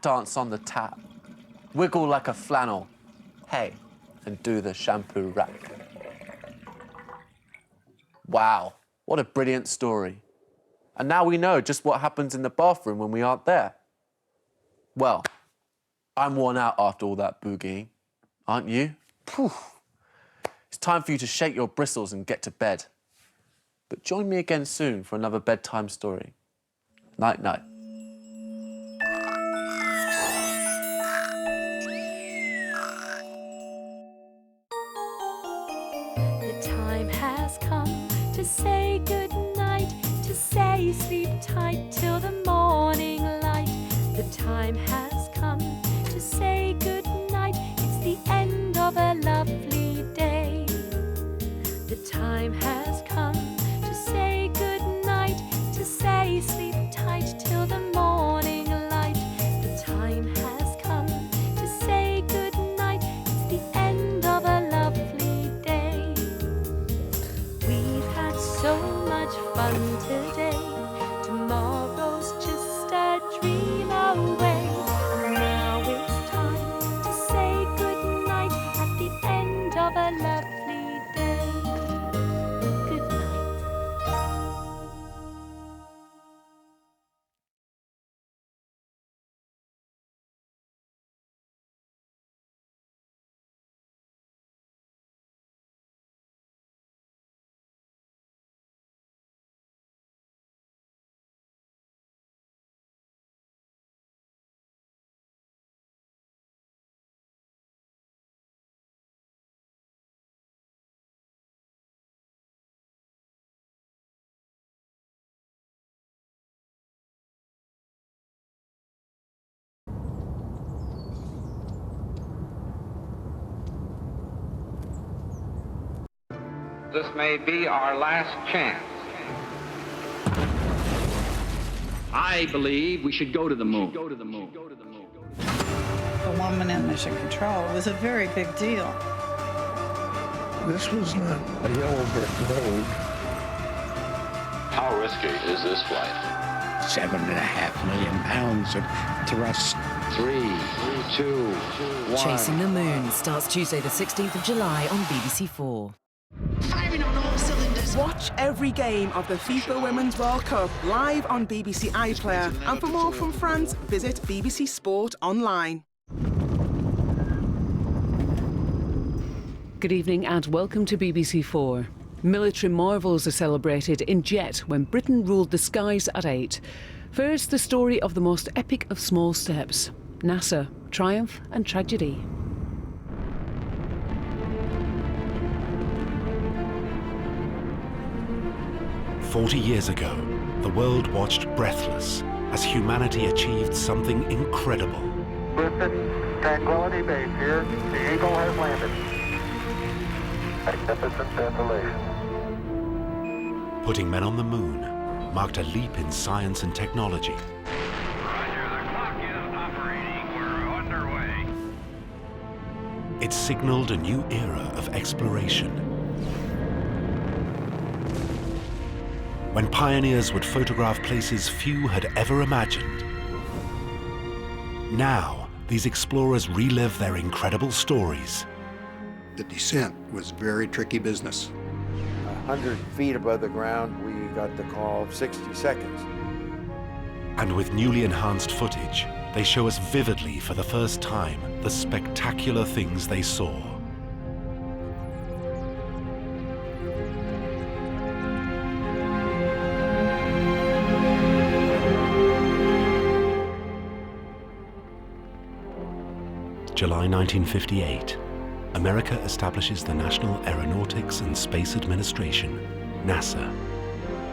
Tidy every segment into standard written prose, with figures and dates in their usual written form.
dance on the tap, wiggle like a flannel, hey, and do the shampoo rack. Wow, what a brilliant story. And now we know just what happens in the bathroom when we aren't there. Well, I'm worn out after all that boogieing, aren't you? Phew. It's time for you to shake your bristles and get to bed. But join me again soon for another bedtime story. Night, night. The time has come to say good night, to say sleep tight till the morning light. The time has come to say good night, it's the end of a lovely day. The time has come to say good night, to say sleep tight till the morning light. The time has come to say good night, it's the end of a lovely day. We've had so much fun today, tomorrow's just a dream away. And now it's time to say good night at the end of a lovely day. Good night. This may be our last chance. I believe we should go to the moon. The woman in mission control was a very big deal. This was not a yellow brick road. How risky is this flight? 7.5 million pounds of thrust. 3, 2, 1. Chasing the Moon starts Tuesday the 16th of July on BBC4. Firing on all cylinders. Watch every game of the FIFA Women's World Cup live on BBC iPlayer. And for more from France, visit BBC Sport Online. Good evening and welcome to BBC4. Military marvels are celebrated in Jet when Britain ruled the skies at 8. First, the story of the most epic of small steps. NASA, triumph and tragedy. "40 years ago, the world watched breathless as humanity achieved something incredible. Listen, Tranquility Base here. The Eagle has landed. Magnificent desolation. Putting men on the moon marked a leap in science and technology. Roger, the clock is operating. We're underway. It signaled a new era of exploration. When pioneers would photograph places few had ever imagined. Now, these explorers relive their incredible stories. The descent was very tricky business. 100 feet above the ground, we got the call 60 seconds. And with newly enhanced footage, they show us vividly for the first time the spectacular things they saw. July 1958, America establishes the National Aeronautics and Space Administration, NASA.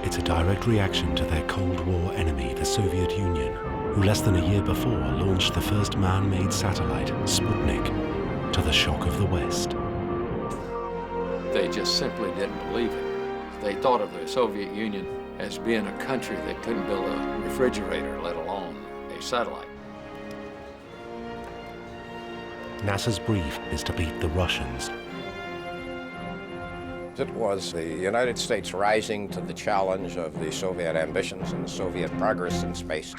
It's a direct reaction to their Cold War enemy, the Soviet Union, who less than a year before launched the first man-made satellite, Sputnik, to the shock of the West. They just simply didn't believe it. They thought of the Soviet Union as being a country that couldn't build a refrigerator, let alone a satellite. NASA's brief is to beat the Russians. It was the United States rising to the challenge of the Soviet ambitions and the Soviet progress in space.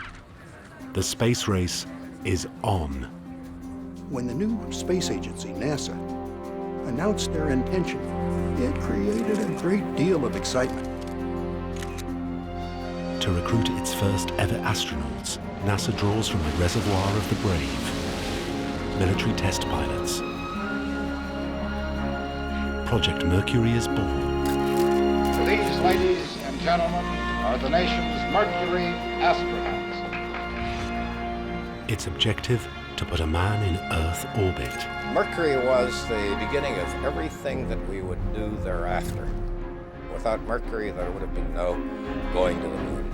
The space race is on. When the new space agency, NASA, announced their intention, it created a great deal of excitement. To recruit its first ever astronauts, NASA draws from a reservoir of the brave. Military test pilots. Project Mercury is born. These, ladies and gentlemen, are the nation's Mercury astronauts. Its objective, to put a man in Earth orbit. Mercury was the beginning of everything that we would do thereafter. Without Mercury, there would have been no going to the moon.